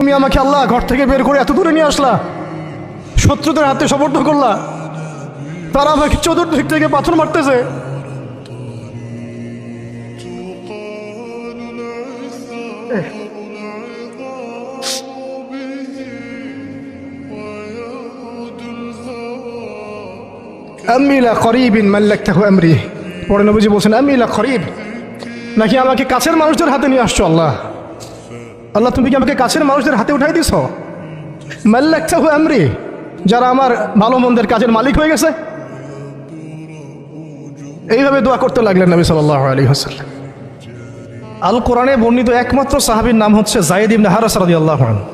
তুমি আমাকে আল্লাহ ঘর থেকে বের করে এত দূরে নিয়ে আসলা, শত্রুদের হাতে সমর্থ করলা, তারা আমাকে চতুর্দিক থেকে পাথর মারতেছে। আমিলা করিবিন মাল্লাকতাহু আমরি, পরে নবীজি বলছেন আমিলা করিব, নাকি আমাকে কাছের মানুষদের হাতে নিয়ে আসছো? আল্লাহ আল্লাহ তুমি কি আমাকে কাছের মানুষদের হাতে উঠাই দিছ? মাল্লাকতাহু আমরি, যারা আমার ভালো মন্দের কাজের মালিক হয়ে গেছে। এইভাবে দোয়া করতে লাগলেন নবী সাল্লাল্লাহু আলাইহি ওয়াসাল্লাম। আল কোরআনে বর্ণিত একমাত্র সাহাবীর নাম হচ্ছে যায়েদ ইবনে হারেসা রাদিয়াল্লাহু আনহু।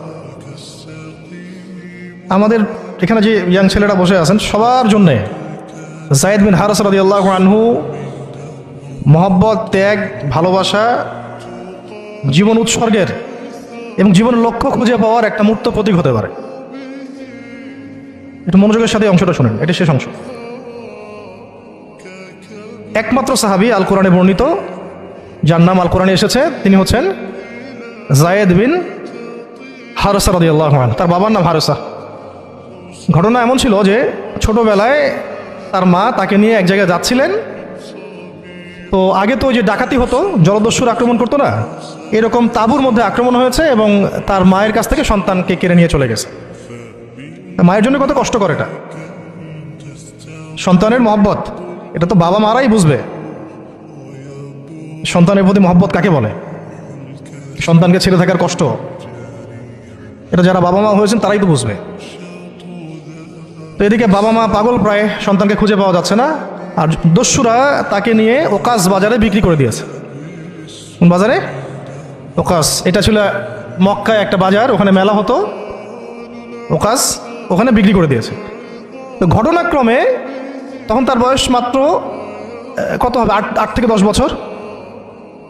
আমাদের এখানে যে ইয়াং ছেলেরা বসে আছেন সবার জন্যে যায়েদ বিন হারেসা রাদিয়াল্লাহু আনহু মহব্বত, ত্যাগ, ভালোবাসা, জীবন উৎসর্গের এবং জীবনের লক্ষ্য খুঁজে পাওয়ার একটা মূর্ত প্রতীক হতে পারে। একটু মনোযোগের সাথে অংশটা শুনেন, এটা শেষ অংশ। একমাত্র সাহাবী আল কোরআনে বর্ণিত যার নাম আল কোরআনে এসেছে তিনি হচ্ছেন যায়েদ বিন হারেসা রাদিয়াল্লাহু আনহু। তার বাবার নাম হারেসা। ঘটনা এমন ছিল যে ছোটবেলায় তার মা তাকে নিয়ে এক জায়গায় যাচ্ছিলেন। তো আগে তো ওই যে ডাকাতি হতো, জলদস্যুর আক্রমণ করতো না, এরকম তাঁবুর মধ্যে আক্রমণ হয়েছে এবং তার মায়ের কাছ থেকে সন্তানকে কেড়ে নিয়ে চলে গেছে। মায়ের জন্য কত কষ্টকর এটা। সন্তানের মহব্বত এটা তো বাবা মারাই বুঝবে, সন্তানের প্রতি মহব্বত কাকে বলে, সন্তানকে ছেড়ে থাকার কষ্ট, এটা যারা বাবা মা হয়েছেন তারাই তো বুঝবে। তো এদিকে বাবা মা পাগল প্রায়, সন্তানকে খুঁজে পাওয়া যাচ্ছে না, আর দস্যুরা তাকে নিয়ে ওকাস বাজারে বিক্রি করে দিয়েছে। কোন বাজারে? ওকাস। এটা ছিল মক্কায় একটা বাজার, ওখানে মেলা হতো, ওকাস, ওখানে বিক্রি করে দিয়েছে। তো ঘটনাক্রমে তখন তার বয়স মাত্র কত হবে, 8 থেকে 10 বছর।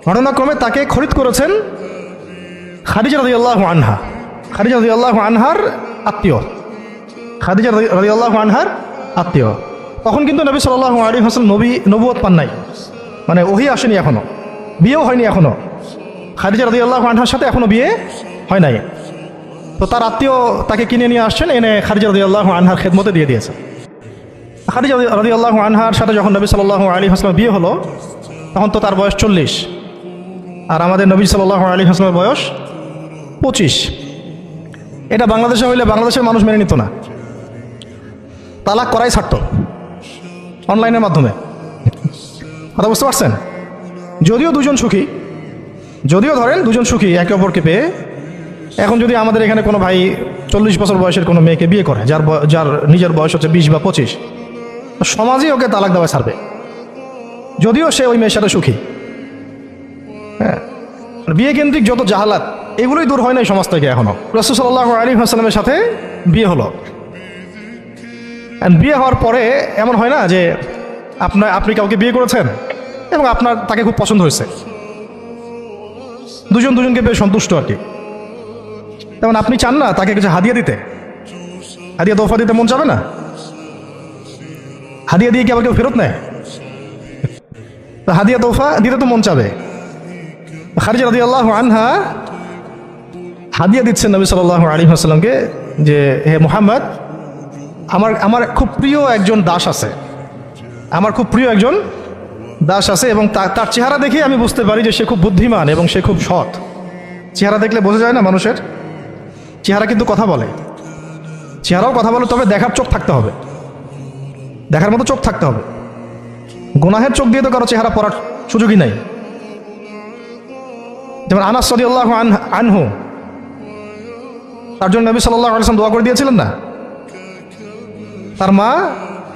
ঘটনাক্রমে তাকে খরিদ করেছেন খাদিজা রাদিয়াল্লাহু আনহা। খাদিজা রাদিয়াল্লাহু আনহার আত্মীয়, খাদিজা রাদিয়াল্লাহু আনহার আত্মীয়। তখন কিন্তু নবী সাল্লাল্লাহু আলাইহি ওয়াসাল্লাম নবুয়ত পান নাই, মানে ওহী আসেনি এখনো, বিয়েও হয়নি এখনো। খাদিজা রাদিয়াল্লাহু আনহার সাথে এখনো বিয়ে হয় নাই। তো তার আত্মীয় তাকে কিনে নিয়ে আসছেন, এনে খাদিজা রাদিয়াল্লাহু আনহার খেদমতে দিয়ে দিয়েছে। খাদিজা রাদিয়াল্লাহু আনহার সাথে যখন নবী সাল্লাল্লাহু আলাইহি ওয়াসাল্লাম বিয়ে হলো তখন তো তার বয়স 40, আর আমাদের নবী সাল্লাল্লাহু আলাইহি ওয়াসাল্লামের বয়স 25। এটা বাংলাদেশে হইলে বাংলাদেশের মানুষ মেনে নিত না, তালাক করাই ছাড়ত অনলাইনের মাধ্যমে। কথা বুঝতে পারছেন? যদিও দুজন সুখী, যদিও ধরেন দুজন সুখী একে অপরকে পেয়ে, এখন যদি আমাদের এখানে কোনো ভাই 40 বছর বয়সের কোনো মেয়েকে বিয়ে করে, যার নিজের বয়স হচ্ছে 20 বা 25, সমাজই ওকে তালাক দেওয়া ছাড়বে, যদিও সে ওই মেয়ের সাথে সুখী। হ্যাঁ, বিয়ে কেন্দ্রিক যত জাহালাত এগুলোই দূর হয় নাই সমাজ থেকে এখনো। রাসূল সাল্লাল্লাহু আলাইহি ওয়াসাল্লামের সাথে বিয়ে হলো। বিয়ে হওয়ার পরে এমন হয় না যে আপনি কাউকে বিয়ে করেছেন এবং তাকে খুব পছন্দ হয়েছে, দুজনকে বেশ সন্তুষ্ট আর কি। তেমন আপনি চান না তাকে কিছু হাদিয়া দিতে, হাদিয়া তোফা দিতে মন চাবে না? হাদিয়া দিয়ে কি আবার কেউ ফেরত নেয়? হাদিয়া তোফা দিতে তো মন চাবে। খাদিজা রাদিয়াল্লাহু আনহা হাদিয়া দিচ্ছেন নবী সাল্লাল্লাহু আলাইহি ওয়াসাল্লামকে যে হে মুহাম্মদ, আমার খুব প্রিয় একজন দাস আছে, আমার খুব প্রিয় একজন দাস আছে, এবং তার চেহারা দেখে আমি বুঝতে পারি যে সে খুব বুদ্ধিমান এবং সে খুব সৎ। চেহারা দেখলে বোঝা যায় না মানুষের? চেহারা কিন্তু কথা বলে, চেহারাও কথা বলে, তবে দেখার চোখ থাকতে হবে, দেখার মতো চোখ থাকতে হবে। গুনাহের চোখ দিয়ে তো কারো চেহারা পড়ার সুযোগই নাই। যেমন আনাস রাদিয়াল্লাহু আনহু, তার জন্য নবী সাল্লাল্লাহু আলাইহি ওয়াসাল্লাম দোয়া করে দিয়েছিলেন না?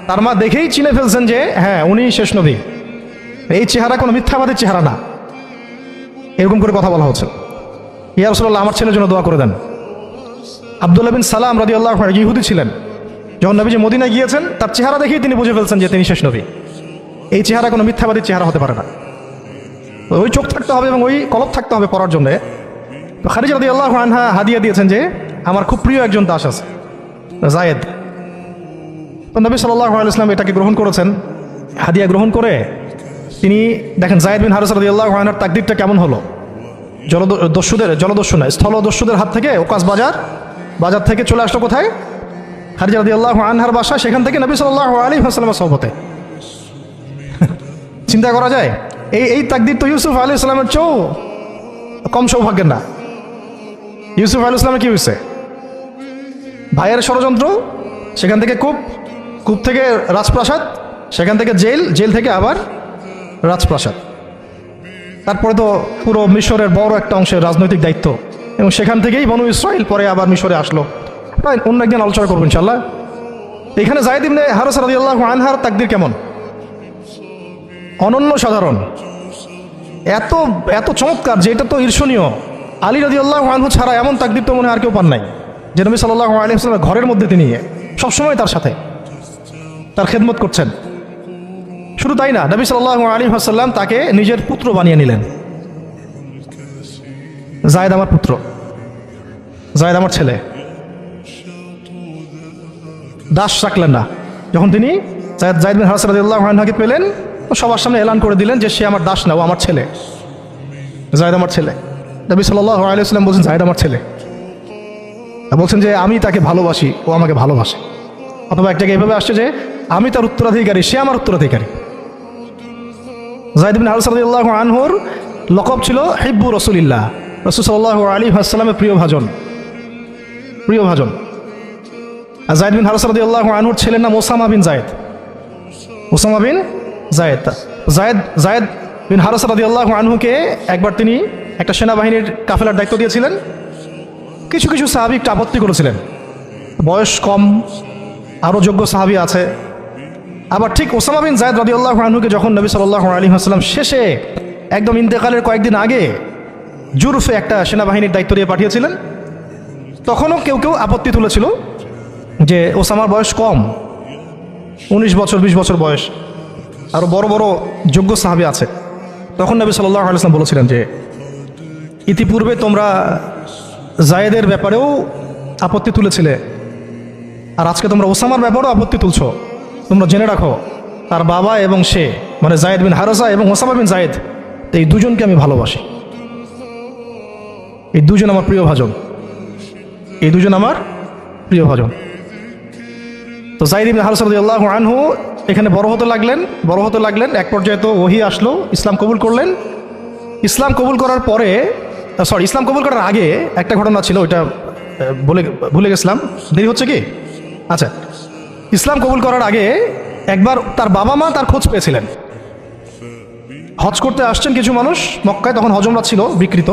তার মা দেখেই চিনে ফেলছেন যে হ্যাঁ উনি শেষ নবী, এই চেহারা কোনো মিথ্যাবাদীর চেহারা না। এরকম করে কথা বলা হচ্ছে, ইয়া রাসূলুল্লাহ আমার ছেলের জন্য দোয়া করে দেন। আব্দুল্লাহ বিন সালাম রাদিয়াল্লাহু আনহু ইহুদি ছিলেন, যখন নবীজি মদিনায় গিয়েছেন তার চেহারা দেখেই তিনি বুঝে ফেলছেন যে তিনি শেষ নবী। এই চেহারা কোনো মিথ্যাবাদীর চেহারা হতে পারে না, ওই চোখ থাকতে হবে এবং ওই কলব থাকতে হবে পড়ার জন্যে। তো খাদিজা রাদিয়াল্লাহু আনহা হাদিয়া দিয়েছেন যে আমার খুব প্রিয় একজন দাস আছে যায়েদ। তো নবী সাল্লাল্লাহু আলাইহি ওয়াসাল্লাম এটাকে গ্রহণ করেছেন। হাদিয়া গ্রহণ করে তিনি দেখেন যায়েদ বিন হারেসা রাদিয়াল্লাহু আনহুর তাকদীরটা কেমন হলো। জলদস্যু না, স্থলদস্যুদের হাত থেকে ওকাস বাজার থেকে চলে আসলো কোথায়? খাদিজা রাদিয়াল্লাহু আনহার বাসা, সেখান থেকে নবী সাল্লাল্লাহু আলাইহি ওয়াসাল্লামের সোহবতে। চিন্তা করা যায়? এই তাকদীর তো ইউসুফ আলাইহিস সালামের চেয়েও কম সৌভাগ্যের না। ইউসুফ আলাইহিস সালামের কি হয়েছে? ভাইয়ের ষড়যন্ত্র, সেখান থেকে কূপ থেকে রাজপ্রাসাদ, সেখান থেকে জেল থেকে আবার রাজপ্রাসাদ, তারপরে তো পুরো মিশরের বড় একটা অংশের রাজনৈতিক দায়িত্ব, এবং সেখান থেকেই বনু ইসরাইল পরে আবার মিশরে আসলো। প্রায় অন্য একদিন আলোচনা করবো ইনশাল্লাহ। এখানে যায়েদ ইবনে হারেসা রাদিয়াল্লাহু আনহার তাকদীর কেমন? অনন্য সাধারণ, এত চমৎকার যে এটা তো ঈর্ষণীয়। আলী রাদিয়াল্লাহু আনহু ছাড়া এমন তাকদীর তো মনে হয় আর কেউ পান নাই, যে নবী সাল্লাল্লাহু আলাইহি ওয়াসাল্লামের ঘরের মধ্যে তিনি সবসময় তার সাথে তার খেদমত করছেন। শুধু তাই না, নবী সাল্লাল্লাহু আলাইহি ওয়াসাল্লাম তাকে নিজের পুত্র বানিয়ে নিলেন। যায়েদ আমার পুত্র, যায়েদ আমার ছেলে। দাস রাখলেন না। যখন তিনি যায়েদ বিন হারেসা রাদিয়াল্লাহু আনহুকে পেলেন, সবার সামনে এলান করে দিলেন যে সে আমার দাস না, ও আমার ছেলে, যায়েদ আমার ছেলে। নবী সাল্লাল্লাহু আলাইহি ওয়াসাল্লাম বলছেন যায়েদ আমার ছেলে, বলছেন যে আমি তাকে ভালোবাসি, ও আমাকে ভালোবাসে। অথবা এক জায়গায় এভাবে আসছে যে আমি তার উত্তরাধিকারী, সে আমার উত্তরাধিকারী। যায়েদ বিন হারেসা রাদিয়াল্লাহু আনহুর লকব ছিল হিব্বু রাসূলিল্লাহ, রাসূল সাল্লাল্লাহু আলাইহি ওয়াসাল্লামের প্রিয় ভাজন। আর যায়েদ বিন হারেসা রাদিয়াল্লাহু আনহুর ছেলের নাম ওসামা বিন জায়েদ। যায়েদ বিন হারেসা রাদিয়াল্লাহু আনহুকে একবার তিনি একটা সেনাবাহিনীর কাফেলার দায়িত্ব দিয়েছিলেন। কিছু সাহাবী একটু আপত্তি করেছিলেন, বয়স কম, আরও যোগ্য সাহাবী আছে। আবার ঠিক ওসামা বিন যায়েদ রাদিয়াল্লাহু আনহুকে যখন নবী সাল্লাল্লাহু আলাইহি ওয়াসাল্লাম শেষে একদম ইন্তেকালের কয়েকদিন আগে জুরফে একটা সেনাবাহিনীর দায়িত্ব দিয়ে পাঠিয়েছিলেন, তখনও কেউ আপত্তি তুলেছিল যে ওসামার বয়স কম, 19 বছর 20 বছর বয়স, আরও বড় বড় যোগ্য সাহাবী আছে। তখন নবী সাল্লাল্লাহু আলাইহি ওয়াসাল্লাম বলেছিলেন যে ইতিপূর্বে তোমরা যায়েদের ব্যাপারেও আপত্তি তুলেছিলে, আর আজকে তোমরা ওসামার ব্যাপারেও আপত্তি তুলছো। তোমরা জেনে রাখো, তার বাবা এবং সে, মানে যায়েদ বিন হারেসা এবং ওসামা বিন যায়েদ, এই দুজনকে আমি ভালোবাসি। এই দুজন আমার প্রিয় ভাজন। তো যায়েদ বিন হারেসা রাদিয়াল্লাহু আনহু এখানে বড় হতে লাগলেন। এক পর্যায়ে তো ওহী আসলো, ইসলাম কবুল করলেন। ইসলাম কবুল করার আগে একটা ঘটনা ছিল, ওইটা ভুলে গেছিলাম, দেরি হচ্ছে কি? আচ্ছা, ইসলাম কবুল করার আগে একবার তার বাবা মা তার খোঁজ পেয়েছিলেন। হজ করতে আসছেন কিছু মানুষ মক্কায়, তখন হজমরা ছিল বিকৃত,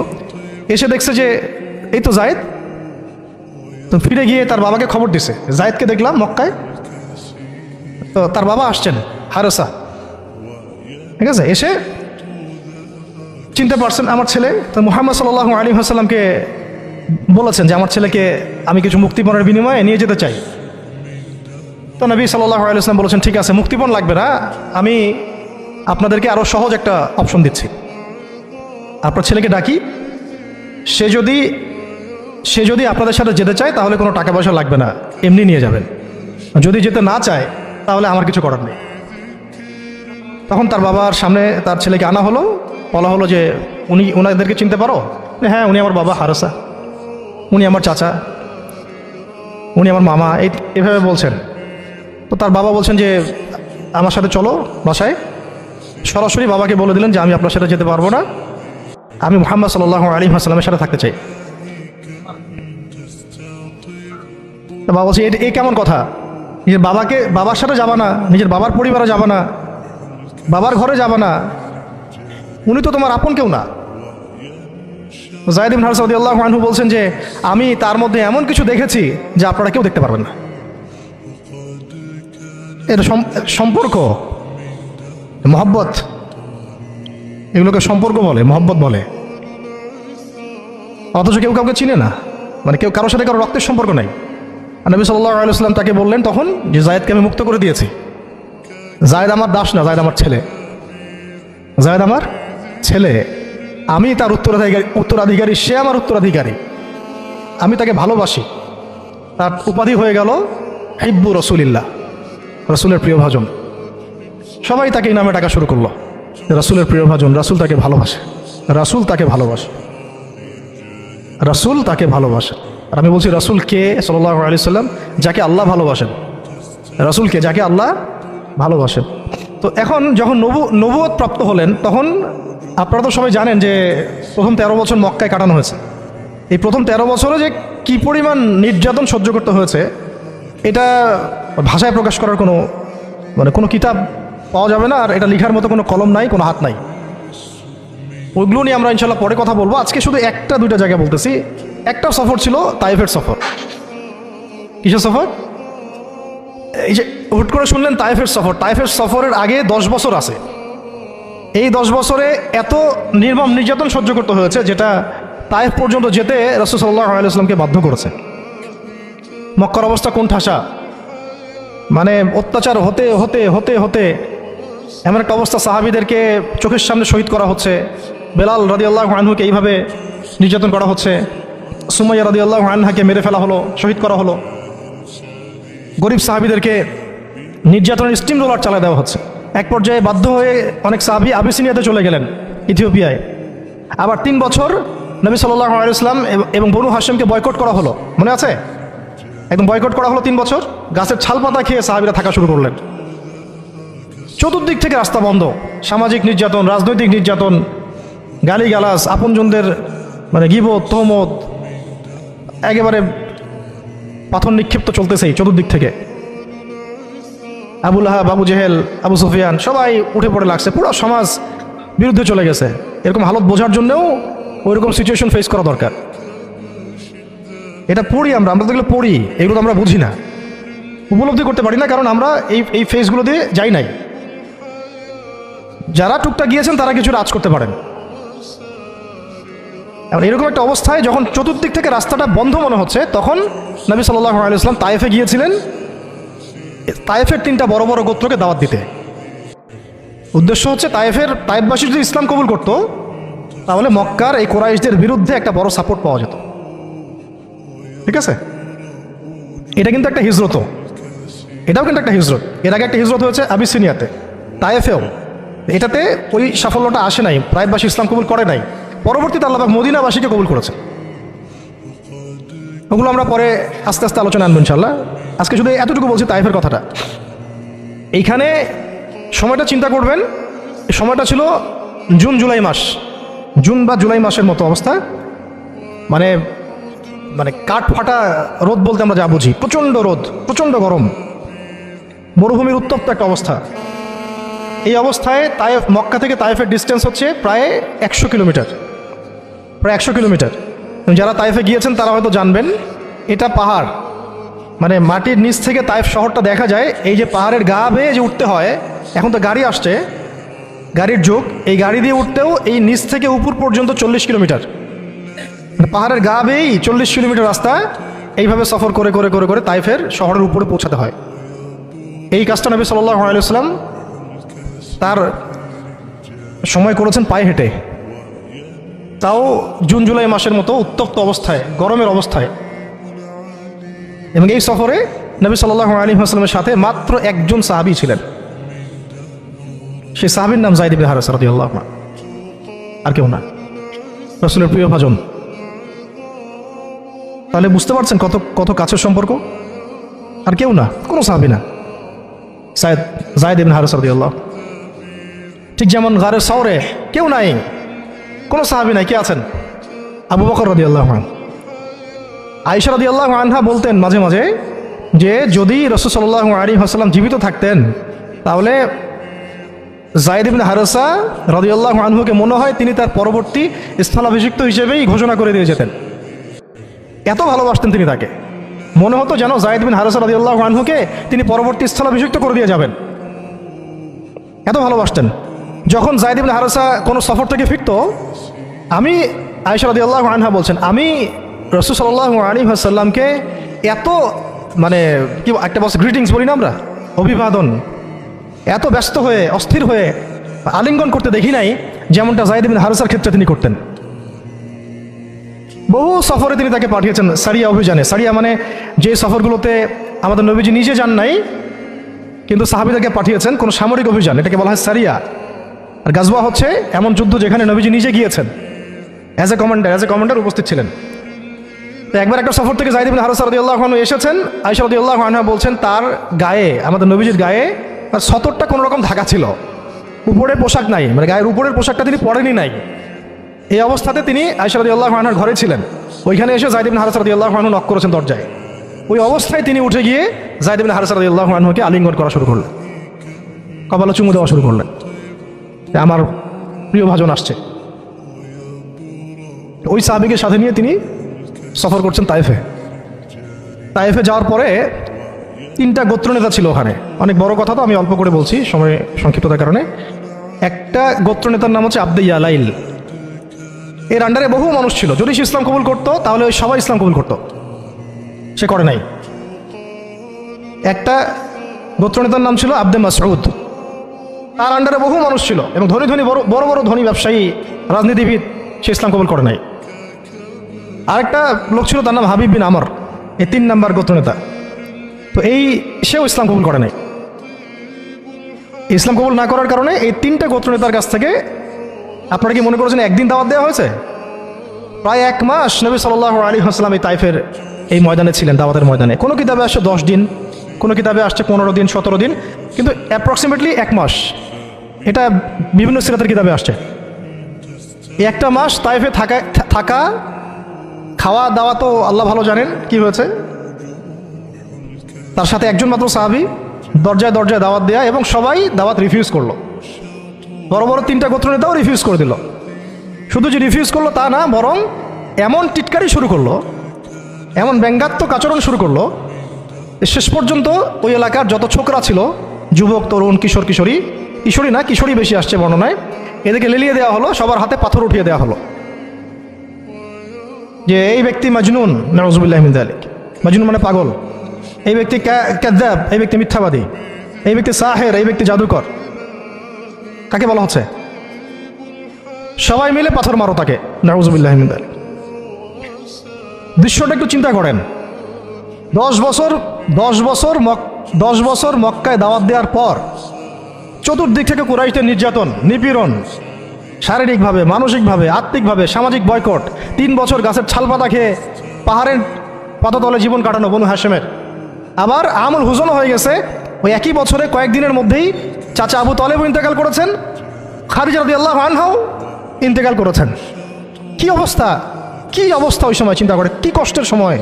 এসে দেখছে যে এই তো যায়েদ। তো ফিরে গিয়ে তার বাবাকে খবর দিছে, যায়েদকে দেখলাম মক্কায়। তো তার বাবা আসছেন হারেসা, ঠিক আছে, এসে চিনতে পারছেন আমার ছেলে। তো মুহাম্মদ সাল্লাল্লাহু আলাইহি ওয়াসাল্লামকে বলেছেন যে আমার ছেলেকে আমি কিছু মুক্তিপণের বিনিময়ে নিয়ে যেতে চাই। তো নবী সাল্লাল্লাহু আলাইহি ওয়াসাল্লাম বলেছেন ঠিক আছে, মুক্তিপণ লাগবে না, আমি আপনাদেরকে আরও সহজ একটা অপশন দিচ্ছি। আপনার ছেলেকে ডাকি, সে যদি আপনাদের সাথে যেতে চায় তাহলে কোনো টাকা পয়সা লাগবে না, এমনি নিয়ে যাবেন। যদি যেতে না চায় তাহলে আমার কিছু করার নেই। তখন তার বাবার সামনে তার ছেলেকে আনা হলো, বলা হলো যে উনাদেরকে চিনতে পারো? হ্যাঁ, উনি আমার বাবা হারেসা, উনি আমার চাচা, উনি আমার মামা, এভাবে বলছেন। তো তার বাবা বলছেন যে আমার সাথে চলো বাসায়। সরাসরি বাবাকে বলে দিলেন যে আমি আপনার সাথে যেতে পারবো না, আমি মুহাম্মদ সাল্লাল্লাহু আলাইহি ওয়াসাল্লামের সাথে থাকতে চাই। বাবা বলছে এই কেমন কথা? নিজের বাবার সাথে যাবা না, নিজের বাবার পরিবারে যাবা না, বাবার ঘরে যাবা না, উনি তো তোমার আপন কেউ না। যায়েদ বিন হারেসা রাদিয়াল্লাহু আনহু বলছেন যে আমি তার মধ্যে এমন কিছু দেখেছি যে আপনারা কেউ দেখতে পারবেন না। এটা সম্পর্ক, মহব্বত, এগুলোকে সম্পর্ক বলে, মহব্বত বলে। অথচ কেউ কাউকে চিনে না, মানে কেউ কারোর সাথে কারো রক্তের সম্পর্ক নাই। নবী সাল্লাল্লাহু আলাইহি ওয়াসাল্লাম তাকে বললেন তখন যে যায়েদকে আমি মুক্ত করে দিয়েছি, যায়েদ আমার দাস না, যায়েদ আমার ছেলে, আমি তার উত্তরাধিকারী, সে আমার উত্তরাধিকারী, আমি তাকে ভালোবাসি। তার উপাধি হয়ে গেল হিব্বু রাসূলিল্লাহ, রাসূলের প্রিয় ভাজন। সবাই তাকে এই নামে ডাকা শুরু করলো, রাসূলের প্রিয় ভাজন, রাসূল তাকে ভালোবাসে। রাসূল তাকে ভালোবাসেন। আর আমি বলছি রাসূল কে সাল্লাল্লাহু আলাইহি সাল্লাম, যাকে আল্লাহ ভালোবাসেন। রাসূল কে, যাকে আল্লাহ ভালোবাসেন। তো এখন যখন নবুয়ত প্রাপ্ত হলেন, তখন আপনারা তো সবাই জানেন যে প্রথম 13 বছর মক্কায় কাটানো হয়েছে। এই প্রথম 13 বছরে যে কি পরিমাণ নির্যাতন সহ্য করতে হয়েছে, এটা ভাষায় প্রকাশ করার কোনো কিতাব পাওয়া যাবে না। আর এটা লেখার মতো কোনো কলম নাই, কোনো হাত নাই। ওইগুলো নিয়ে আমরা ইনশাল্লাহ পরে কথা বলবো। আজকে শুধু একটা দুইটা জায়গা বলতেছি। একটা সফর ছিল তাইফের সফর। কিসের সফর? এই যে হুট করে শুনলেন তাইফের সফর। তাইফের সফরের আগে 10 বছর আছে। এই 10 বছরে এত নির্মম নির্যাতন সহ্য করতে হয়েছে, যেটা তাইফ পর্যন্ত যেতে রাসূল সাল্লাল্লাহু আলাইহি ওয়াসাল্লামকে বাধ্য করেছে। মক্কার অবস্থা কোন ঠাসা, মানে অত্যাচার হতে হতে হতে হতে এমন একটা অবস্থা, সাহাবীদেরকে চোখের সামনে শহীদ করা হচ্ছে। বেলাল রাদিয়াল্লাহু আনহুকে এইভাবে নির্যাতন করা হচ্ছে। সুমাইয়া রাদিয়াল্লাহু আনহাকে মেরে ফেলা হলো, শহীদ করা হলো। গরিব সাহাবীদেরকে নির্যাতনের স্টিম রোলার চালিয়ে দেওয়া হচ্ছে। এক পর্যায়ে বাধ্য হয়ে অনেক সাহাবী আবিসিনিয়াতে চলে গেলেন, ইথিওপিয়ায়। আবার 3 বছর নবী সাল্লাল্লাহু আলাইহি ওয়াসাল্লাম এবং বনু হাশিমকে বয়কট করা হলো, মনে আছে? একদম বয়কট করা হলো 3 বছর। গাছের ছাল পাতা খেয়ে সাহাবীরা থাকা শুরু করলেন। চতুর্দিক থেকে রাস্তা বন্ধ, সামাজিক নির্যাতন, রাজনৈতিক নির্যাতন, গালিগালাজ, আপনজনদের গীবত, তহমত, একেবারে পাথর নিক্ষিপ্ত চলতেছেই চতুর্দিক থেকে। আবু লাহাব, আবু জেহেল, আবু সুফিয়ান সবাই উঠে পড়ে লাগছে। পুরো সমাজ বিরুদ্ধে চলে গেছে। এরকম হালত বোঝার জন্যও ওইরকম সিচুয়েশন ফেস করা দরকার। এটা পড়ি আমরা তো এগুলো পড়ি, এগুলো তো আমরা বুঝি না, উপলব্ধি করতে পারি না, কারণ আমরা এই ফেজগুলো দিয়ে যাই নাই। যারা টুকটাক গিয়েছেন তারা কিছু রাজ করতে পারেন। এরকম একটা অবস্থায় যখন চতুর্দিক থেকে রাস্তাটা বন্ধ মনে হচ্ছে, তখন নবী সাল্লাল্লাহু আলাইহি ওয়াসাল্লাম তায়েফে গিয়েছিলেন তায়েফের 3টা বড় বড় গোত্রকে দাওয়াত দিতে। উদ্দেশ্য হচ্ছে তায়েফবাসী যদি ইসলাম কবুল করতো, তাহলে মক্কার এই কুরাইশদের বিরুদ্ধে একটা বড় সাপোর্ট পাওয়া যেত। ঠিক আছে, এটা কিন্তু একটা হিজরত, এটাও কিন্তু একটা হিজরত। এর আগে একটা হিজরত হয়েছে আবিসিনিয়াতে, তায়েফেও। এটাতে ওই সাফল্যটা আসে নাই, তায়েফবাসী ইসলাম কবুল করে নাই। পরবর্তীতে আল্লাহ পাক মদিনাবাসীকে কবুল করেছে। ওগুলো আমরা পরে আস্তে আস্তে আলোচনা আনবো ইনশাল্লাহ। আজকে শুধু এতটুকু বলছি তায়েফের কথাটা। এইখানে সময়টা চিন্তা করবেন, সময়টা ছিল জুন জুলাই মাস, জুন বা জুলাই মাসের মতো অবস্থা। মানে কাঠ ফাটা রোদ বলতে আমরা যা বুঝি, প্রচণ্ড রোদ, প্রচণ্ড গরম, মরুভূমির উত্তপ্ত একটা অবস্থা। এই অবস্থায় মক্কা থেকে তায়েফের ডিস্টেন্স হচ্ছে প্রায় 100 কিলোমিটার, প্রায় 100 কিলোমিটার। যারা তায়েফে গিয়েছেন তারা হয়তো জানবেন, এটা পাহাড়, মাটির নিচ থেকে তায়েফ শহরটা দেখা যায়। এই যে পাহাড়ের গা বেয়ে যে উঠতে হয়, এখন তো গাড়ি আসছে, গাড়ির যুগ, এই গাড়ি দিয়ে উঠতেও এই নিচ থেকে উপর পর্যন্ত 40 কিলোমিটার, পাহাড়ের গা বেয়েই 40 কিলোমিটার রাস্তা এইভাবে সফর করে করে করে করে তায়েফের শহরের উপরে পৌঁছাতে হয়। এই কাজটা নবী সাল্লাল্লাহু আলাইহি ওয়াসাল্লাম তার সময় করেছেন পায়ে হেঁটে, তাও জুন জুলাই মাসের মতো উত্তপ্ত অবস্থায়, গরমের অবস্থায়। এবং এই সফরে নবী সাল্লাল্লাহু আলাইহি ওয়াসাল্লামের সাথে মাত্র একজন সাহাবী ছিলেন। সেই সাহাবীর নাম যায়েদ ইবনে হারেসা রাদিয়াল্লাহু আনহু, আর কেউ না, রাসূলের প্রিয় ভাজন। তাহলে বুঝতে পারছেন কত কত কাছের সম্পর্ক। আর কেউ না, কোনো সাহাবী না, যায়েদ ইবনে হারেসা রাদিয়াল্লাহু। ঠিক যেমন গারে সাওরে কেউ নাই, কোনো সাহাবী নাই, কে আছেন? আবু বকর রাদিয়াল্লাহু আনহু। আয়েশা রাদিয়াল্লাহু আনহা বলতেন মাঝে মাঝে যে যদি রাসূল সাল্লাল্লাহু আলাইহি ওয়াসাল্লাম জীবিত থাকতেন, তাহলে যায়েদ ইবনে হারেসা রাদিয়াল্লাহু আনহুকে মনে হয় তিনি তার পরবর্তী স্থলাভিষিক্ত হিসেবেই ঘোষণা করে দিয়ে যেতেন। এত ভালোবাসতেন তিনি তাকে, মনে হতো যেন যায়েদ ইবনে হারেসা রাদিয়াল্লাহু আনহুকে তিনি পরবর্তী স্থলাভিষিক্ত করে দিয়ে যাবেন, এত ভালোবাসতেন। যখন যায়েদ ইবনে হারেসা কোনো সফর থেকে ফিরত, আমি আয়েশা রাদিয়াল্লাহু আনহা বলছেন, আমি রাসূল সাল্লাল্লাহু আলাইহি ওয়াসাল্লামকে এত কি একটা বস গ্রিটিংস বলি না আমরা, অভিবাদন, এত ব্যস্ত হয়ে অস্থির হয়ে আলিঙ্গন করতে দেখি নাই যেমনটা যায়েদ ইবনে হারেসার ক্ষেত্রে তিনি করতেন। বহু সফরে তিনি তাকে পাঠিয়েছেন, সারিয়া অভিযানে। সারিয়া যে সফরগুলোতে আমাদের নবীজি নিজে যান নাই, কিন্তু সাহাবীদেরকে পাঠিয়েছেন কোনো সামরিক অভিযান, এটাকে বলা হয় সারিয়া। আর গাজওয়া হচ্ছে এমন যুদ্ধ যেখানে নবীজি নিজে গিয়েছেন, অ্যাজ এ কমান্ডার উপস্থিত ছিলেন। একবার একটা সফর থেকে যায়েদ ইবনে হারেসা রাদিয়াল্লাহু আনহু এসেছেন। আয়েশা রাদিয়াল্লাহু আনহা বলছেন তার গায়ে, আমাদের নবীজির গায়ে তার সতরটা কোনো রকম ঢাকা ছিল, উপরে পোশাক নাই, মানে গায়ের উপরের পোশাকটা তিনি পরেনই নাই। এই অবস্থাতে তিনি আয়েশা রাদিয়াল্লাহু আনহার ঘরে ছিলেন। ওইখানে এসে যায়েদ ইবনে হারেসা রাদিয়াল্লাহু আনহু নক করেছেন দরজায়। ওই অবস্থায় তিনি উঠে গিয়ে যায়েদ ইবনে হারেসা রাদিয়াল্লাহু আনহুকে আলিঙ্গন করা শুরু করলেন, কপালে চুমু দেওয়া শুরু করলেন, আমার প্রিয় ভাজন আসছে। ওই সাহাবীকে সাথে নিয়ে তিনি সফর করছেন তায়েফে। তায়েফে যাওয়ার পরে 3টা গোত্রনেতা ছিল ওখানে। অনেক বড় কথা, তো আমি অল্প করে বলছি সময় সংক্ষিপ্ততার কারণে। একটা গোত্রনেতার নাম হচ্ছে আব্দে ইয়ালাইল। এর আন্ডারে বহু মানুষ ছিল। যদি সে ইসলাম কবুল করতো তাহলে ওই সবাই ইসলাম কবুল করতো, সে করে নাই। একটা গোত্রনেতার নাম ছিল আব্দে মাসউদ। তার আন্ডারে বহু মানুষ ছিল এবং ধনী ধনী বড় বড় ধনী ব্যবসায়ী, রাজনীতিবিদ, সে ইসলাম কবুল করে নাই। আরেকটা লোক ছিল, তার নাম হাবিব বিন আমর। এই 3 নাম্বার গোত্রনেতা। তো সেও ইসলাম কবুল করে নাই। ইসলাম কবুল না করার কারণে এই 3টা গোত্রনেতার কাছ থেকে, আপনারা কি মনে করেছেন একদিন দাওয়াত দেওয়া হয়েছে? প্রায় 1 মাস নবী সাল্লাল্লাহু আলাইহি ওয়াসাল্লাম এই তায়েফের এই ময়দানে ছিলেন, দাওয়াতের ময়দানে। কোনো কিতাবে আসছে 10 দিন, কোনো কিতাবে আসছে 15 দিন, 17 দিন, কিন্তু অ্যাপ্রক্সিমেটলি 1 মাস। এটা বিভিন্ন সিরাতের কিতাবে আসছে। এই 1টা মাস তায়েফে থাকা, খাওয়া দাওয়া তো আল্লাহ ভালো জানেন কি হয়েছে। তার সাথে একজন মাত্র সাহাবী, দরজায় দরজায় দাওয়াত দেয়া, এবং সবাই দাওয়াত রিফিউজ করলো। বড় বড় 3টা গোত্রনেতাও রিফিউজ করে দিল। শুধু যে রিফিউজ করলো তা না, বরং এমন টিটকারি শুরু করলো, এমন ব্যঙ্গাত্মক আচরণ শুরু করলো, শেষ পর্যন্ত ওই এলাকার যত ছোকরা ছিল, যুবক, তরুণ, কিশোর, কিশোরী না, কিশোরী বেশি আসছে বর্ণনায়, এদেরকে লেলিয়ে দেওয়া হলো, সবার হাতে পাথর উঠিয়ে দেওয়া হলো যে এই ব্যক্তি মাজনুন, নাউযুবিল্লাহি মিন যালিক। মাজনুন মানে পাগল, এই ব্যক্তি কাযযাব, এই ব্যক্তি মিথ্যাবাদী, এই ব্যক্তি সাহের, এই ব্যক্তি জাদুকর। কাকে বলা হচ্ছে? সবাই মিলে পাথর মারো তাকে, নাউযুবিল্লাহি মিন যালিক। দৃশ্যটা একটু চিন্তা করেন। 10 বছর মক্কায় দাওয়াত দেওয়ার পর চতুর্দিক থেকে কুরাইশদের নির্যাতন, নিপীড়ন, শারীরিকভাবে, মানসিকভাবে, আত্মিকভাবে, সামাজিক বয়কট, 3 বছর গাছের ছালপাতা খেয়ে পাহাড়ের পাতাতলে জীবন কাটানো বনু হাশেমের। আবার আমুল হুজনও হয়ে গেছে। ওই একই বছরে কয়েকদিনের মধ্যেই চাচা আবু তালেব ইন্তেকাল করেছেন, খাদিজা রাদিয়াল্লাহু আনহাও ইন্তেকাল করেছেন। কি অবস্থা, কি অবস্থা ওই সময় চিন্তা করে, কি কষ্টের সময়,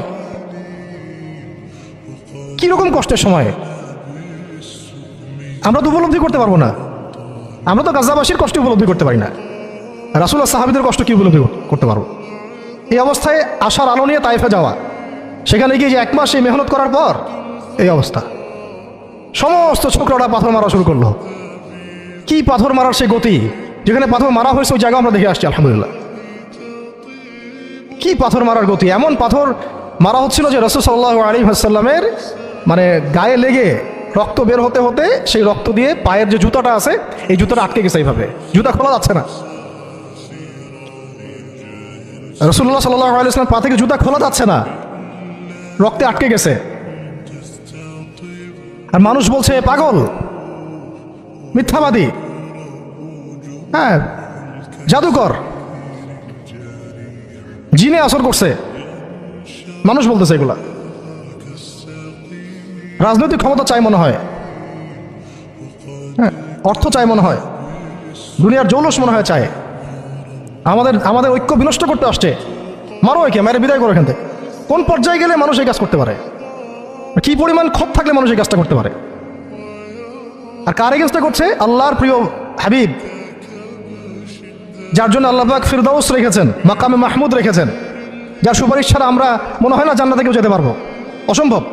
কি রকম কষ্টের সময় আমরা তো উপলব্ধি করতে পারবো না। আমরা তো গাজাবাসীর কষ্ট উপলব্ধি করতে পারি না, রাসূলুল্লাহ সাহাবীদের কষ্ট কি উপলব্ধি করতে পারবো? এই অবস্থায় আশার আলো নিয়ে তায়েফে যাওয়া, সেখানে গিয়ে যে 1 মাস এই মেহনত করার পর এই অবস্থা, সমস্ত ছোকরাটা পাথর মারা শুরু করলো। কি পাথর মারার সেই গতি, যেখানে পাথর মারা হয়েছে ওই জায়গা আমরা দেখে আসছি আলহামদুলিল্লাহ। কি পাথর মারার গতি! এমন পাথর মারা হচ্ছিল যে রাসূল সাল্লাল্লাহু আলাইহি ওয়াসাল্লামের মানে গায়ে লেগে রক্ত বের হতে হতে সেই রক্ত দিয়ে পায়ের যে জুতাটা আছে এই জুতাটা আটকে গেছে, এইভাবে জুতা খোলা যাচ্ছে না। রাসূলুল্লাহ সাল্লাল্লাহু আলাইহি ওয়াসাল্লাম পা থেকে জুতা খোলা যাচ্ছে না, রক্তে আটকে গেছে। আর মানুষ বলছে পাগল, মিথ্যাবাদী, হ্যাঁ জাদুকর, জিনে আসর করছে, মানুষ বলতেছে এগুলা। রাজনৈতিক ক্ষমতা চাই মনে হয়, হ্যাঁ অর্থ চাই মনে হয়, দুনিয়ার জৌলস মনে হয় চায়, আমাদের ঐক্য বিনষ্ট করতে আসছে। মারো একে, মেরে বিদায় করো এখান থেকে। কোন পর্যায়ে গেলে মানুষ এই কাজ করতে পারে? কি পরিমাণ ক্ষোভ থাকলে মানুষ এই কাজটা করতে পারে? আর কার এগেন্সটা করছে? আল্লাহর প্রিয় হাবিব, যার জন্য আল্লাহ পাক ফিরদাউস রেখেছেন, মাকামে মাহমুদ রেখেছেন, যার সুপারিশ ছাড়া আমরা মনে হয় না জান্নাতে কেউ যেতে পারবো, অসম্ভব।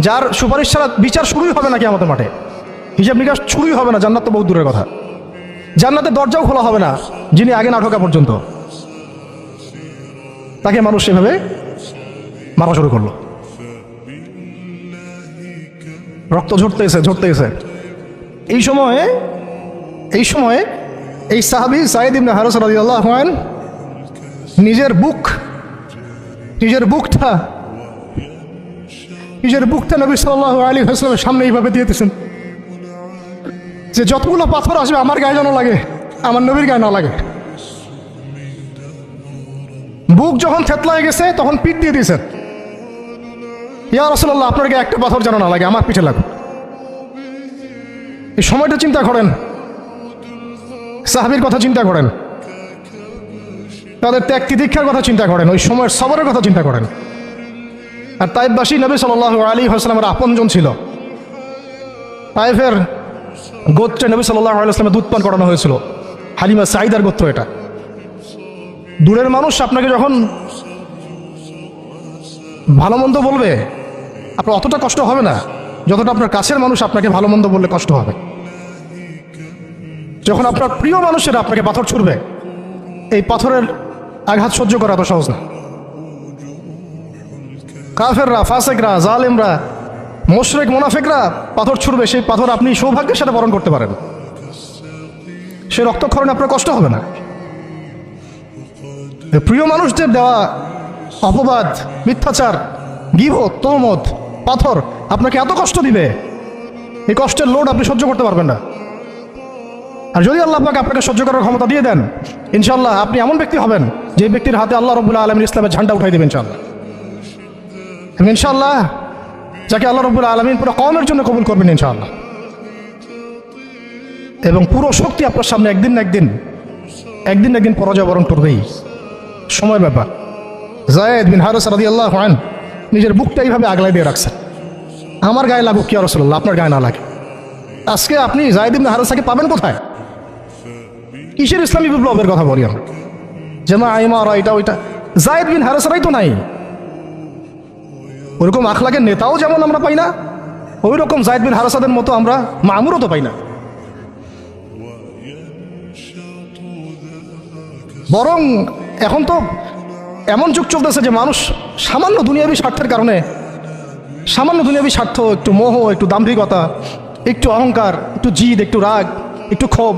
যার সুপারিশ ছাড়া বিচার শুরুই হবে না কিয়ামতের মাঠে, হিসাব নিকাশ শুরুই হবে না, জান্নাত তো বহুত দূরের কথা। জান্নাতের দরজাও খোলা হবে না যিনি আগে না ঢোকা পর্যন্ত। তাকে মানুষ সেভাবে মারা শুরু করলো, রক্ত ঝরতেছে। এই সময়ে এই সাহাবী যায়েদ ইবনে হারেসা রাদিয়াল্লাহু আনহু নিজের বুকটা নবী সাল্লাল্লাহু আলাইহি ওয়াসাল্লামের সামনে এইভাবে দিয়েছেন যে যতগুলো পাথর আসবে আমার গায়ে যেন লাগে, আমার নবীর গায়ে না লাগে। বুক যখন থেতলায় গেছে তখন পিঠ দিয়ে দিয়েছেন, ইয়া রাসূলুল্লাহ আপনাকে একটা পাথর যেন না লাগে, আমার পিঠে লাগুক। এই সময়টা চিন্তা করেন, সাহাবীর কথা চিন্তা করেন, তাদের ত্যাগ তিতিক্ষার কথা চিন্তা করেন, ওই সময়ের সবরের কথা চিন্তা করেন। আর তাইফবাসী নবী সাল্লাল্লাহু আলাইহি ওয়াসাল্লামের আপনজন ছিল। তাইফের গোত্রে নবী সাল্লাল্লাহু আলাইহি ওয়াসাল্লামের দুধ পান করানো হয়েছিল, হালিমা সাঈদার গোত্র এটা। দূরের মানুষ আপনাকে যখন ভালো মন্দ বলবে আপনার অতটা কষ্ট হবে না যতটা আপনার কাছের মানুষ আপনাকে ভালো মন্দ বললে কষ্ট হবে। যখন আপনার প্রিয় মানুষেরা আপনাকে পাথর ছুড়বে, এই পাথরের আঘাত সহ্য করা এত সহজ না। কাফেররা, ফাসেকরা, জালেমরা, মুশরিক, মুনাফিকরা পাথর ছুড়বে, সেই পাথর আপনি সৌভাগ্যের সাথে বরণ করতে পারেন, সে রক্তক্ষরণে আপনার কষ্ট হবে না। প্রিয় মানুষদের দেওয়া অপবাদ, মিথ্যাচার, গীবত, তহমত, পাথর আপনাকে এত কষ্ট দিবে, এই কষ্টের লোড আপনি সহ্য করতে পারবেন না। আর যদি আল্লাহ পাক আপনাকে সহ্য করার ক্ষমতা দিয়ে দেন, ইনশাআল্লাহ আপনি এমন ব্যক্তি হবেন যে ব্যক্তির হাতে আল্লাহ রাব্বুল আলামিন ইসলামের ঝান্ডা উঠাই দেবেন ইনশাআল্লাহ। ইনশাআল্লাহ যাকে আল্লাহ রাব্বুল আলামিন পুরো কওমের জন্য কবুল করবেন ইনশাআল্লাহ। এবং পুরো শক্তি আপনার সামনে একদিন না একদিন পরাজয় বরণ করবেই, সময়ের ব্যাপার। যায়েদ বিন হারিসা রাদিয়াল্লাহু আনহু নিজের বুকটা এইভাবে আগলায় দিয়ে রাখছেন, আমার গায়ে লাগুক ইয়া রাসূলুল্লাহ, আপনার গায়ে না লাগে। আজকে আপনি যায়েদ বিন হারিসাকে পাবেন কোথায়? কিসের ইসলামী বিপ্লবের কথা বলি আমরা? জামা আইমারা এটা ওইটা, যায়েদ বিন হারিসারাই তো নাই। ওইরকম আখলাকের নেতাও যেমন আমরা পাই না, ওই রকম যায়েদ বিন হারিসাদের মতো আমরা মামুরও তো পাই না। বরং এখন তো এমন যুগ চলতেছে যে মানুষ সামান্য দুনিয়াবী স্বার্থের কারণে, সামান্য দুনিয়াবী স্বার্থ, একটু মোহ, একটু দাম্ভিকতা, একটু অহংকার, একটু জিদ, একটু রাগ, একটু ক্ষোভ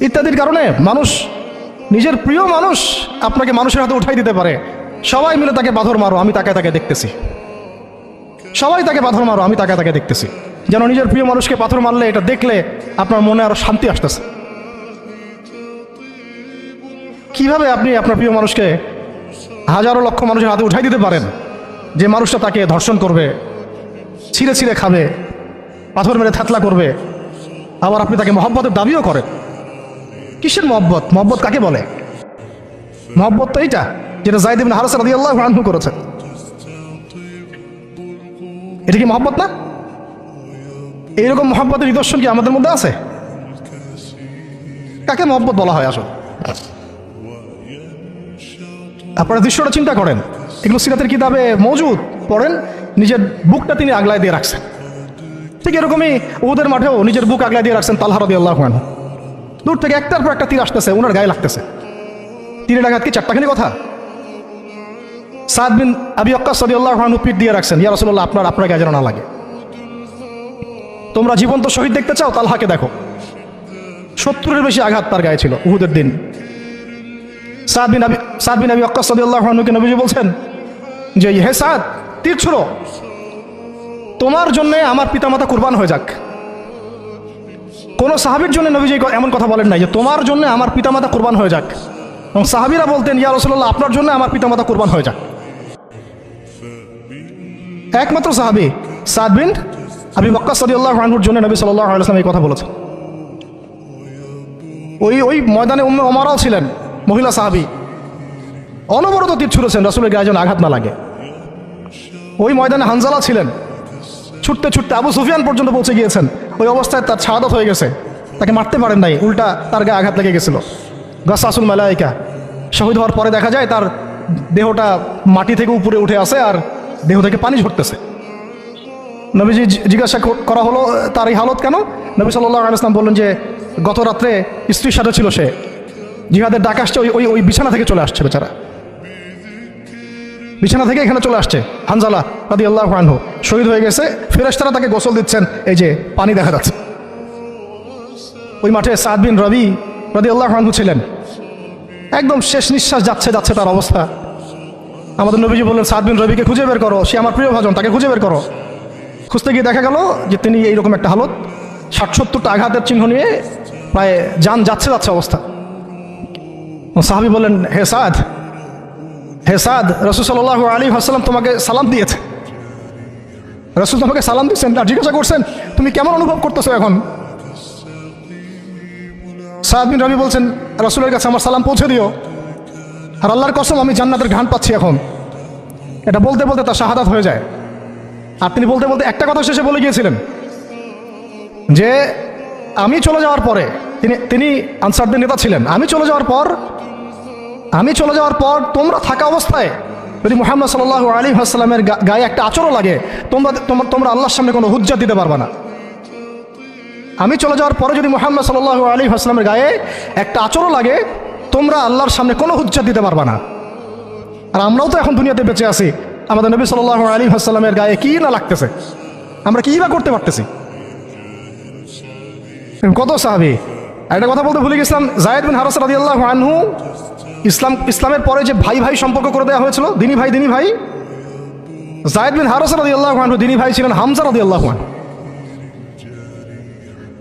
ইত্যাদির কারণে মানুষ, নিজের প্রিয় মানুষ আপনাকে মানুষের হাতে উঠাই দিতে পারে। সবাই মিলে তাকে পাথর মারো, আমি তাকে দেখতেছি, সবাই তাকে পাথর মারো, আমি তাকে দেখতেছি, যেন নিজের প্রিয় মানুষকে পাথর মারলে এটা দেখলে আপনার মনে আরো শান্তি আসতেছে। কিভাবে আপনি আপনার প্রিয় মানুষকে হাজারো লক্ষ মানুষের হাতে উঠাই দিতে পারেন যে মানুষটা তাকে ধর্ষণ করবে, ছিঁড়ে খাবে, পাথর মেরে থাতলা করবে, আবার আপনি তাকে মহব্বতের দাবিও করেন? কিসের মহব্বত? মহব্বত কাকে বলে? মহব্বত তো এইটা যেটা যায়েদ ইবনে হারিসা রাদিয়াল্লাহু আনহু করেছেন। এটা কি মহব্বত না? এইরকম মহব্বতের নিদর্শন কি আমাদের মধ্যে আছে? কাকে মহব্বত বলা হয় আসলে? আপনারা দৃশ্যটা চিন্তা করেন, এগুলো সিরাতের কিতাবে মওজুদ, পড়েন, নিজের বুকটা তিনি আগলায় দিয়ে রাখছেন। ঠিক এরকমই উহুদের মাঠেও নিজের বুক আগলায় দিয়ে রাখছেন তালহা রাদিয়াল্লাহু আনহু। দূর থেকে একটার পর একটা তীর আসতেছে, ওনার গায়ে লাগতেছে। তীরের আঘাত কি চারটাখানি কথা? সাদ বিন আবি ওয়াক্কাস রাদিয়াল্লাহু আনহু পিঠ দিয়ে রাখছেন, ইয়া রাসূলুল্লাহ আপনার গায়ে যেন না লাগে। তোমরা জীবন্ত শহীদ দেখতে চাও, তালহাকে দেখো। 70-এর বেশি আঘাত তার গায়ে ছিল উহুদের দিন। সাদ বিন আবি ওয়াক্কাস রাদিয়াল্লাহু আনহুকে নবীজি বলছেন যে হে সাদ, তীর ছুঁড়ো, তোমার জন্য আমার পিতামাতা কুরবান হয়ে যাক। কোন সাহাবীর জন্য নবীজি এমন কথা বলেন নাই যে তোমার জন্য আমার পিতামাতা কুরবান হয়ে যাক। এবং সাহাবীরা বলতেন ইয়া রাসূলুল্লাহ আপনার জন্য আমার পিতামাতা কুরবান হয়ে যাক। একমাত্র সাহাবী সাদ বিন আবি ওয়াক্কাস রাদিয়াল্লাহু আনহুর জন্য নবী সাল্লাল্লাহু আলাইহি ওয়াসাল্লাম এই কথা বলেছেন। ওই ময়দানে উম্মে ওমারাও ছিলেন, মহিলা সাহাবী, অনবরত তীর ছুঁড়েছেন রাসূলের গায়ে যেন আঘাত না লাগে। ওই ময়দানে হানজালা ছিলেন, ছুটতে আবু সুফিয়ান পর্যন্ত পৌঁছে গিয়েছেন। ওই অবস্থায় তার শাহাদাত হয়ে গেছে, তাকে মারতে পারেন নাই, উল্টা তার গায়ে আঘাত লেগে গেছিল। গাসাসুল মালাইকা, শহীদ হওয়ার পরে দেখা যায় তার দেহটা মাটি থেকে উপরে উঠে আসে আর দেহ থেকে পানি ঝরতেছে। নবীজি জিজ্ঞাসা করা হলো তার এই হালত কেন? নবী সাল্লাল্লাহু আলাইহি ওয়াসাল্লাম বললেন যে গত রাত্রে স্ত্রীর সাথে ছিল, সে জিহাদের ডাক আসছে, ওই বিছানা থেকে চলে আসছে, বেচারা বিছানা থেকে এখানে চলে আসছে। হানজালা রাদিয়াল্লাহু আনহু শহীদ হয়ে গেছে, ফেরেশতারা তাকে গোসল দিচ্ছেন, এই যে পানি দেখা যাচ্ছে। ওই মাঠে সাদ বিন রবি রাদিয়াল্লাহু আনহু ছিলেন, একদম শেষ নিঃশ্বাস যাচ্ছে তার অবস্থা। আমাদের নবীজি বললেন সাদ বিন রবিকে খুঁজে বের করো, সে আমার প্রিয় ভাজন, তাকে খুঁজে বের করো। খুঁজতে গিয়ে দেখা গেল যে তিনি এইরকম একটা হালত, 60-70টা আঘাতের চিহ্ন নিয়ে প্রায় যাচ্ছে অবস্থা। সাহাবী বললেন হে সাদ, হে সাদ, রাসূল সাল্লাল্লাহু আলাইহি ওয়াসাল্লাম তোমাকে সালাম দিয়েছে। রাসূল তোমাকে সালাম দিচ্ছেন আর জিজ্ঞাসা করছেন তুমি কেমন অনুভব করতেছো এখন? সাদ বিন রবি বলছেন, রাসূলের কাছে আমার সালাম পৌঁছে দিও, আর আল্লাহর কসম আমি জান্নাতের ঘ্রাণ পাচ্ছি এখন। এটা বলতে বলতে তার শাহাদাত হয়ে যায়। আর তিনি বলতে বলতে একটা কথা শেষে বলে গিয়েছিলেন যে আমি চলে যাওয়ার পরে, তিনি আনসারদের নেতা ছিলেন, আমি চলে যাওয়ার পর তোমরা থাকা অবস্থায় যদি মুহাম্মদ সাল্লাল্লাহু আলাইহি ওয়াসাল্লামের গায়ে একটা আঁচড়ও লাগে তোমরা আল্লাহর সামনে কোনো হুজ্জাত দিতে পারবে না। আমি চলে যাওয়ার পরে যদি মুহাম্মদ সাল্লাল্লাহু আলাইহি ওয়াসাল্লামের গায়ে একটা আঁচড়ও লাগে তোমরা আল্লাহর সামনে কোনো হুজ্জাত দিতে পারবে না। আর আমরাও তো এখন দুনিয়াতে বেঁচে আছি, আমাদের নবী সাল্লাল্লাহু আলাইহি ওয়াসাল্লামের গায়ে কি না লাগতেছে, আমরা কি বা করতে পারতেছি। কত সাহাবী। একটা কথা বলতে ভুলে গেছিলাম, যায়েদ বিন হারেসা রাদিয়াল্লাহু আনহু ইসলামের পরে যে ভাই ভাই সম্পর্ক করে দেওয়া হয়েছিল, দিনী ভাই যায়েদ বিন হারেসা রাদিয়াল্লাহু আনহু দিনী ভাই ছিলেন হামজা রাদিয়াল্লাহু আনহু,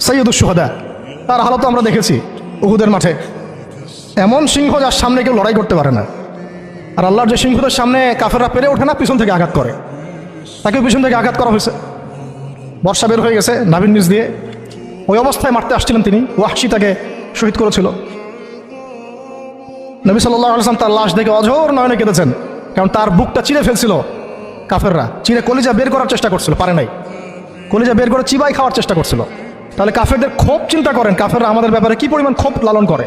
সাইয়্যিদুশ শুহাদা। তার হালত আমরা দেখেছি উহুদের মাঠে। এমন সিংহ যার সামনে কেউ লড়াই করতে পারে না। আর আল্লাহর যে সিংহদের সামনে কাফেররা পেরে ওঠে না, পিছন থেকে আঘাত করে, তাকেও পিছন থেকে আঘাত করা হয়েছে। বর্ষা বের হয়ে গেছে নাভির নিচ দিয়ে, ওই অবস্থায় মারতে আসছিলেন তিনি, ওয়াহশী তাকে শহীদ করেছিল। নবী সাল্লাল্লাহু আলাইহি ওয়াসাল্লাম তার লাশ দেখে অঝোর নয়নে কেঁদেছেন, কারণ তার বুকটা চিরে ফেলছিল কাফেররা, চিরে কলিজা বের করার চেষ্টা করছিল, পারে নাই, কলিজা বের করে চিবাই খাওয়ার চেষ্টা করছিল। তাহলে কাফেরদের ক্ষোভ চিন্তা করেন, কাফেররা আমাদের ব্যাপারে কি পরিমাণ ক্ষোভ লালন করে,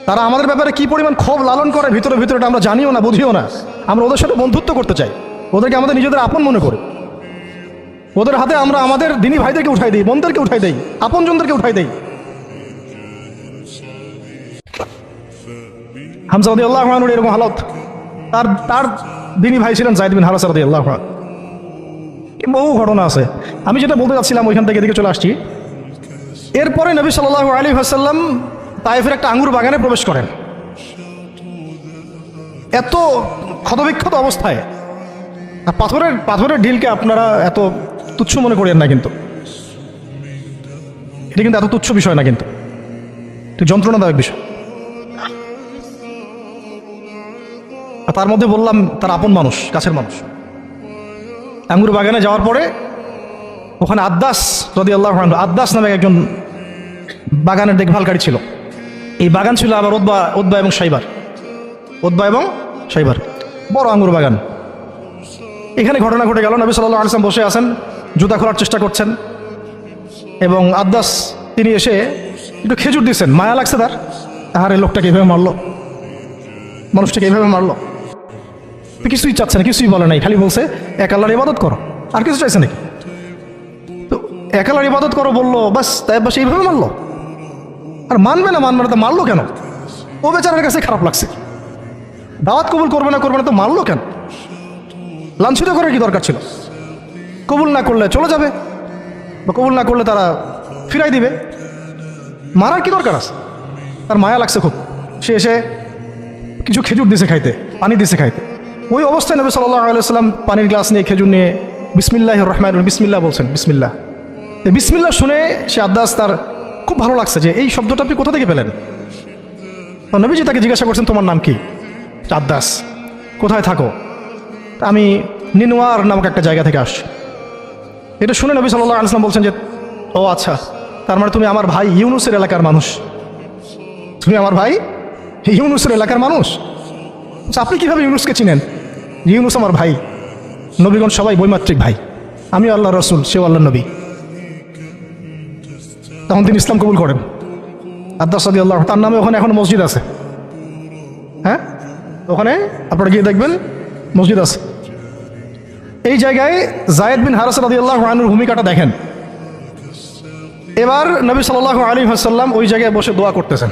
তারা আমাদের ব্যাপারে কি পরিমাণ ক্ষোভ লালন করে ভিতরে ভিতরে আমরা জানিও না, বুঝিও না। আমরা ওদের সাথে বন্ধুত্ব করতে চাই, ওদেরকে আমাদের নিজেদের আপন মনে করি, ওদের হাতে আমরা আমাদের দিনী ভাইদেরকে উঠাই দিই, বোনদেরকে উঠাই দেই, আপনজনদেরকে উঠাই দেই। হামজা রাদিয়াল্লাহু আনহুর এরকম হালত। তার দিনী ভাই ছিলেন যায়েদ বিন হারেসা রাদিয়াল্লাহু আনহু। বহু ঘটনা আছে, আমি যেটা বলতে যাচ্ছিলাম ওইখান থেকে এদিকে চলে আসছি। এরপরে নবী সাল্লাল্লাহু আলাইহি ওয়াসাল্লাম তায়েফের একটা আঙ্গুর বাগানে প্রবেশ করেন, এত ক্ষতবিক্ষত অবস্থায়। আর পাথরের ঢিলকে আপনারা এত তুচ্ছ মনে করেন না, কিন্তু এটা কিন্তু এত তুচ্ছ বিষয় না, কিন্তু এটা যন্ত্রণাদায়ক বিষয়। আর তার মধ্যে বললাম তার আপন মানুষ, কাছের মানুষ। আঙ্গুর বাগানে যাওয়ার পরে ওখানে আদ্দাস রাদিয়াল্লাহু আনহু, আদ্দাস নামে একজন বাগানের দেখভালকারী ছিল। এই বাগান ছিল আবার উতবা এবং সাইবার, বড় আঙ্গুর বাগান। এখানে ঘটনা ঘটে গেল, নবী সাল্লাল্লাহু আলাইহি ওয়াসাল্লাম বসে আছেন, জুতা খোলার চেষ্টা করছেন, এবং আদ্দাস তিনি এসে একটু খেজুর দিচ্ছেন। মায়া লাগছে তার, আরে লোকটাকে এইভাবে মারলো, মানুষটাকে এইভাবে মারলো। তো কিছুই চাচ্ছে না, কিছুই বলে নাই, খালি বলছে এক আল্লাহর ইবাদত করো, আর কিছু চাইছে নাকি? তো এক আল্লাহর ইবাদত করো বললো, বাস তাই বাস এইভাবে মারলো। আর মানবে না তো মারলো কেন? ও বেচারের কাছে খারাপ লাগছে, দাওয়াত কবুল করবে না তো মারলো কেন? লাঞ্ছিত করার কি দরকার ছিল? কবুল না করলে চলে যাবে, বা কবুল না করলে তারা ফিরাই দিবে, মারার কি দরকার আছে? তার মায়া লাগছে খুব, সে এসে কিছু খেজুর দিছে খাইতে, পানি দিছে খাইতে। ওই অবস্থায় নবী সাল্লাল্লাহু আলাইহি ওয়াসাল্লাম পানির গ্লাস নিয়ে খেজুর নিয়ে বিসমিল্লাহির রহমানির রহিম, বিসমিল্লাহ বলছেন। বিসমিল্লাহ শুনে সে আদ্দাস, তার খুব ভালো লাগছে যে এই শব্দটা আপনি কোথা থেকে পেলেন। নবীজি তাকে জিজ্ঞাসা করছেন তোমার নাম কি? আদ্দাস। কোথায় থাকো? আমি নিনওয়ার নামক একটা জায়গা থেকে আসছি। এটা শুনে নবী সাল্লাল্লাহু আলাইহি ওয়াসাল্লাম বলছেন যে ও আচ্ছা, তার মানে তুমি আমার ভাই ইউনুসের এলাকার মানুষ, তুমি আমার ভাই ইউনুসের এলাকার মানুষ। আপনি কিভাবে ইউনুসকে চিনেন? ইউনুস আমার ভাই, নবীগণ সবাই বৈমাত্রিক ভাই, আমি আল্লাহর রাসূল, সেও আল্লাহর নবী। তখন তিনি ইসলাম কবুল করেন। আদ্দাস রাদিয়াল্লাহু, তার নামে ওখানে এখন মসজিদ আছে। হ্যাঁ, ওখানে আপনারা গিয়ে দেখবেন মসজিদ আছে। এই জায়গায় যায়েদ বিন হারেসা রাদিয়াল্লাহু আনহুর ভূমিকাটা দেখেন। এবার নবী সাল্লাল্লাহু আলাইহি ওয়াসাল্লাম ওই জায়গায় বসে দোয়া করতেছেন,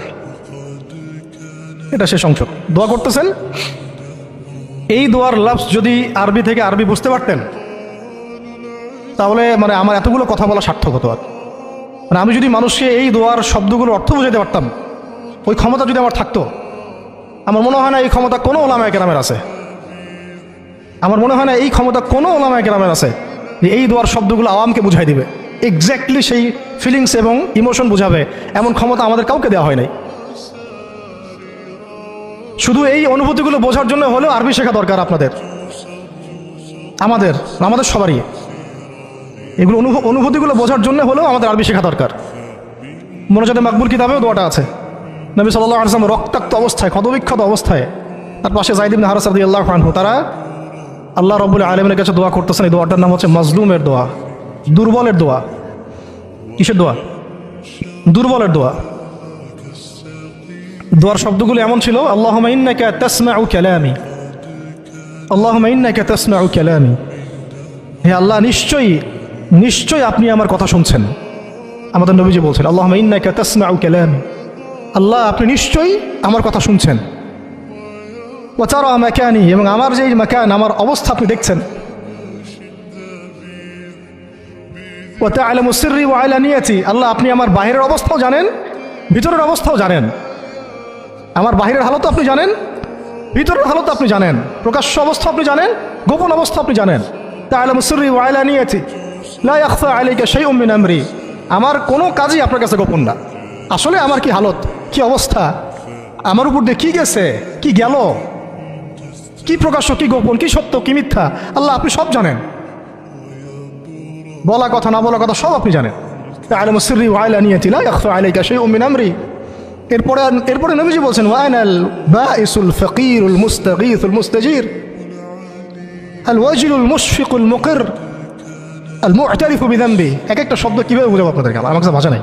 এটা শেষ অংশ, দোয়া করতেছেন। এই দোয়ার লফজ যদি আরবি থেকে আরবি বুঝতে পারতেন তাহলে মানে আমার এতগুলো কথা বলা সার্থক হতো। আর মানে আমি যদি মানুষকে এই দোয়ার শব্দগুলোর অর্থ বুঝাতে পারতাম, ওই ক্ষমতা যদি আমার থাকতো, আমার মনে হয় না এই ক্ষমতা কোনো ওলামায়ে কেরামের আছে। আমার মনে হয় না এই ক্ষমতা কোনো ওলামায়ে কেরামের আছে যে এই দোয়ার শব্দগুলো আওয়ামকে বুঝাই দিবে, এক্স্যাক্টলি সেই ফিলিংস এবং ইমোশন বুঝাবে, এমন ক্ষমতা আমাদের কাউকে দেওয়া হয় নাই। শুধু এই অনুভূতিগুলো বোঝার জন্য হলেও আরবি শেখা দরকার আপনাদের, আমাদের আমাদের সবারই। এগুলো অনুভূতিগুলো বোঝার জন্য হলেও আমাদের আরবি শেখা দরকার। মোনাজাতে মাকবুল কিতাবেও দোয়াটা আছে। নবী সাল্লাল্লাহু আলাইহি ওয়াসাল্লাম রক্তাক্ত অবস্থায়, ক্ষতবিক্ষত অবস্থায়, তার পাশে যায়েদ ইবনে হারেসা রাদিয়াল্লাহু আনহু, তারা আল্লাহ রাব্বুল আলামিনের কাছে দোয়া করতেছেন। এই দোয়াটার নাম হচ্ছে মাজলুমের দোয়া, দুর্বলের দোয়া। কিসের দোয়া? দুর্বলের দোয়া। দোয়ার শব্দগুলো এমন ছিল, আল্লাহুম্মা ইন্নাকা তাসমাউ কালামি, আল্লাহুম্মা ইন্নাকা তাসমাউ কালামি, হে আল্লাহ নিশ্চয়ই নিশ্চয়ই আপনি আমার কথা শুনছেন। আমাদের নবীজি বলছেন আল্লাহুম্মা ইন্নাকা তাসমাউ কালামি, আল্লাহ আপনি নিশ্চয়ই আমার কথা শুনছেন। ওয়া তারা মাকানি, এবং আমার যে মাকান, আমার অবস্থা আপনি দেখছেন। ওয়া তা'লামু সিররি ওয়া আলানিয়াতি, আল্লাহ আপনি আমার বাহিরের অবস্থাও জানেন, ভিতরের অবস্থাও জানেন। আমার বাহিরের হালত আপনি জানেন, ভিতরের হালত আপনি জানেন, প্রকাশ্য অবস্থা আপনি জানেন, গোপন অবস্থা আপনি জানেন। তা'লামু সিররি ওয়া আলানিয়াতি লা ইয়াখফা আলাইকা শাইউম মিন আমরি, আমার কোনো কাজই আপনার কাছে গোপন না। আসলে আমার কি হালত, কি অবস্থা, আমার উপর দিয়ে কি গেছে, কি গেল, কি প্রকাশ্য, কি গোপন, কি সত্য, কি মিথ্যা, আল্লাহ আপনি সব জানেন। বলা কথা না বলা কথা সব আপনি জানেন। তা'লামু সিররি ওয়া আলানিয়াতি লা ইয়াখফা আলাইকা শাইউম মিন আমরি। এরপরে নবীজি বলছেন ওয়া আনাল বাঈসুল ফাকিরুল মুস্তাগীথুল মুস্তাজির আল ওয়াজিলুল মুশফিকুল মুকির আল মু'তারিফু বিযানবি। এক একটা শব্দ কিভাবে বোঝাবো আপনাদেরকে, আমার কাছে ভাষা নাই।